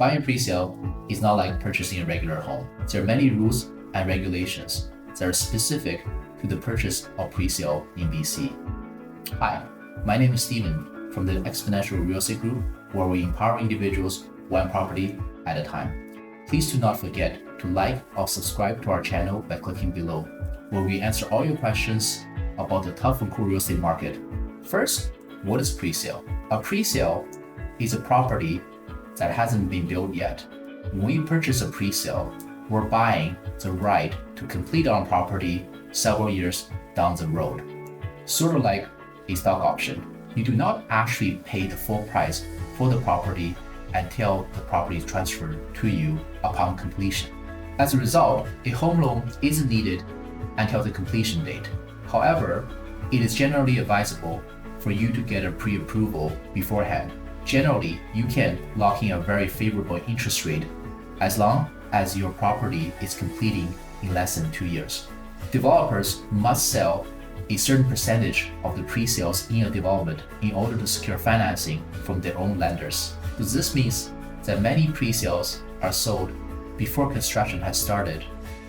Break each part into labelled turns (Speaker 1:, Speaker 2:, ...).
Speaker 1: Buying a pre-sale is not like purchasing a regular home. There are many rules and regulations that are specific to the purchase of pre-sale in BC. Hi, my name is Steven from the Exponential Real Estate Group, where we empower individuals one property at a time. Please do not forget to like or subscribe to our channel by clicking below, where we answer all your questions about the tough Vancouver real estate market. First, what is pre-sale? A pre-sale is a property that hasn't been built yet. When we purchase a pre-sale, we're buying the right to complete our property several years down the road. Sort of like a stock option. You do not actually pay the full price for the property until the property is transferred to you upon completion. As a result, a home loan isn't needed until the completion date. However, it is generally advisable for you to get a pre-approval beforehand. Generally, you can lock in a very favorable interest rate as long as your property is completing in less than 2 years. Developers must sell a certain percentage of the pre-sales in a development in order to secure financing from their own lenders. So this means that many pre-sales are sold before construction has started,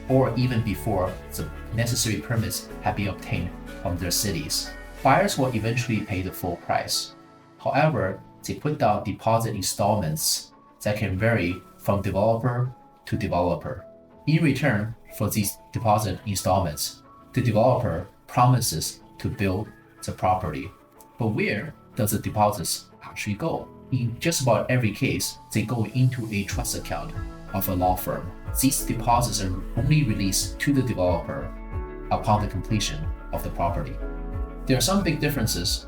Speaker 1: or even before the necessary permits have been obtained from their cities. Buyers will eventually pay the full price. However, they put down deposit installments that can vary from developer to developer. In return for these deposit installments, the developer promises to build the property. But where does the deposits actually go? In just about every case, they go into a trust account of a law firm. These deposits are only released to the developer upon the completion of the property. There are some big differences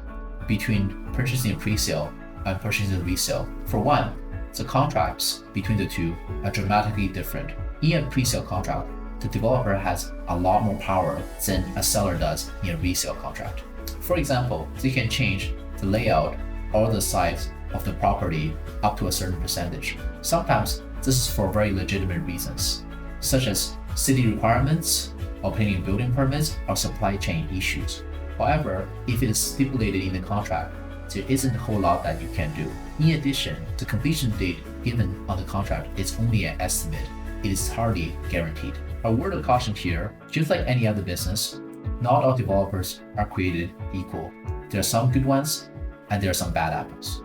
Speaker 1: between purchasing a pre-sale and purchasing a resale. For one, the contracts between the two are dramatically different. In a pre-sale contract, the developer has a lot more power than a seller does in a resale contract. For example, they can change the layout or the size of the property up to a certain percentage. Sometimes this is for very legitimate reasons, such as city requirements, obtaining building permits, or supply chain issues. However, if it is stipulated in the contract, there isn't a whole lot that you can do. In addition, the completion date given on the contract is only an estimate. It is hardly guaranteed. A word of caution here, just like any other business, not all developers are created equal. There are some good ones and there are some bad apples.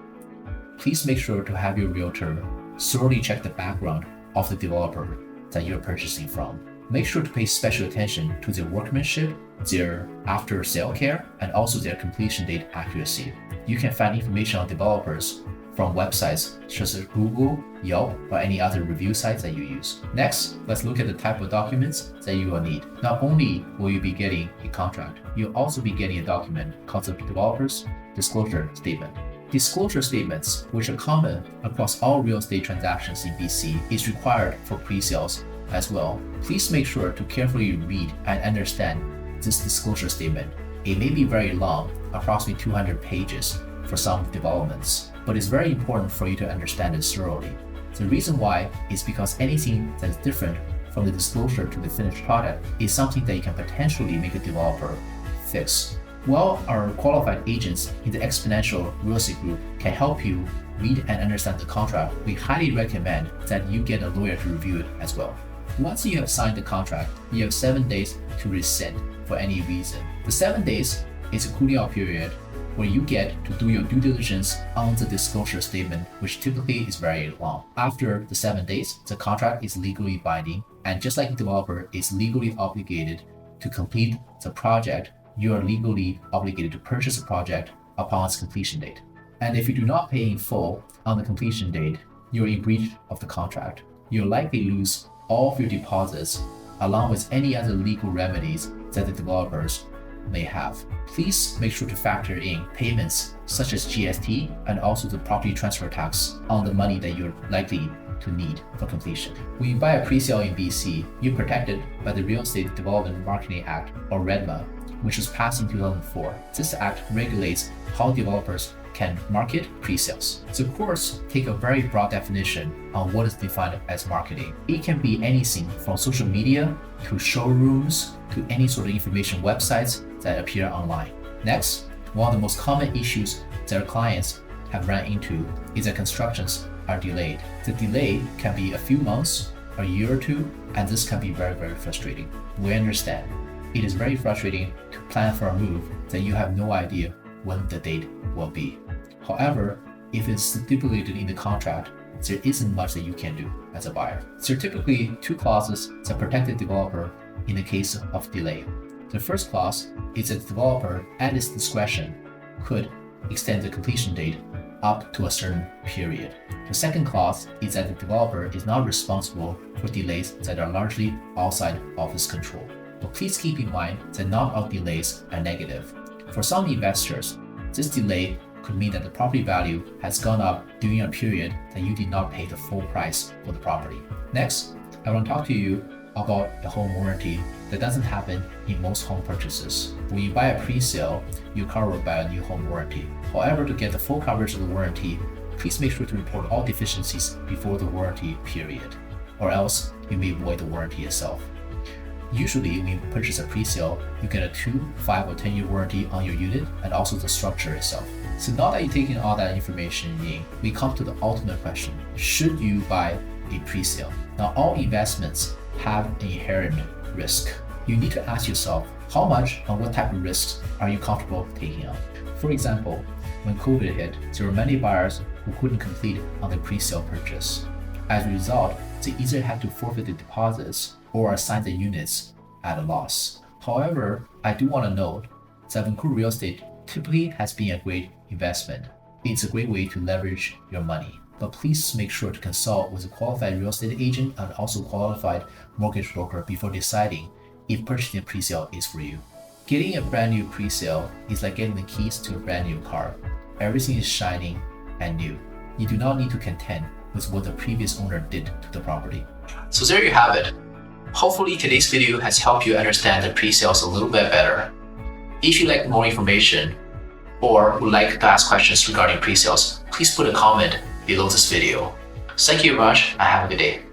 Speaker 1: Please make sure to have your realtor thoroughly check the background of the developer that you're purchasing from. Make sure to pay special attention to their workmanship, their after-sale care, and also their completion date accuracy. You can find information on developers from websites such as Google, Yelp, or any other review sites that you use. Next, let's look at the type of documents that you will need. Not only will you be getting a contract, you'll also be getting a document called the Developer's Disclosure Statement. Disclosure statements, which are common across all real estate transactions in BC, is required for pre-sales as well. Please make sure to carefully read and understand this disclosure statement. It may be very long, approximately 200 pages for some developments, but it's very important for you to understand it thoroughly. The reason why is because anything that is different from the disclosure to the finished product is something that you can potentially make a developer fix. While our qualified agents in the Exponential Real Estate Group can help you read and understand the contract, we highly recommend that you get a lawyer to review it as well. Once you have signed the contract, you have 7 days to rescind for any reason. The 7 days is a cooling off period where you get to do your due diligence on the disclosure statement, which typically is very long. After the 7 days, the contract is legally binding, and just like the developer is legally obligated to complete the project, you are legally obligated to purchase a project upon its completion date. And if you do not pay in full on the completion date, you're in breach of the contract. You'll likely lose all of your deposits along with any other legal remedies that the developers may have. Please make sure to factor in payments such as GST and also the property transfer tax on the money that you're likely to need for completion. When you buy a pre-sale in BC, you're protected by the Real Estate Development Marketing Act, or REDMA, which was passed in 2004. This act regulates how developers can market pre-sales. So courts take a very broad definition on what is defined as marketing. It can be anything from social media to showrooms to any sort of information websites that appear online. Next, one of the most common issues that our clients have run into is that constructions are delayed. The delay can be a few months, a year or two, and this can be very, very frustrating. We understand. It is very frustrating to plan for a move that you have no idea when the date will be. However, if it's stipulated in the contract, there isn't much that you can do as a buyer. There are typically two clauses that protect the developer in the case of delay. The first clause is that the developer, at its discretion, could extend the completion date up to a certain period. The second clause is that the developer is not responsible for delays that are largely outside of his control. But please keep in mind that not all delays are negative. For some investors, this delay could mean that the property value has gone up during a period that you did not pay the full price for the property. Next, I want to talk to you about a home warranty that doesn't happen in most home purchases. When you buy a pre-sale, you're covered by a new home warranty. However, to get the full coverage of the warranty, please make sure to report all deficiencies before the warranty period, or else you may void the warranty itself. Usually, when you purchase a pre-sale, you get a 2, 5, or 10-year warranty on your unit and also the structure itself. So now that you've taken all that information in, we come to the ultimate question. Should you buy a pre-sale? Now, all investments have an inherent risk. You need to ask yourself, how much and what type of risks are you comfortable taking on? For example, when COVID hit, there were many buyers who couldn't complete on their pre-sale purchase. As a result, they either had to forfeit the deposits or assign the units at a loss. However, I do want to note that Vancouver Real Estate typically has been a great investment. It's a great way to leverage your money. But please make sure to consult with a qualified real estate agent and also qualified mortgage broker before deciding if purchasing a pre-sale is for you. Getting a brand new pre-sale is like getting the keys to a brand new car. Everything is shining and new. You do not need to contend with what the previous owner did to the property. So there you have it. Hopefully today's video has helped you understand the pre-sales a little bit better. If you'd like more information or would like to ask questions regarding pre-sales, please put a comment below this video. Thank you very much and have a good day.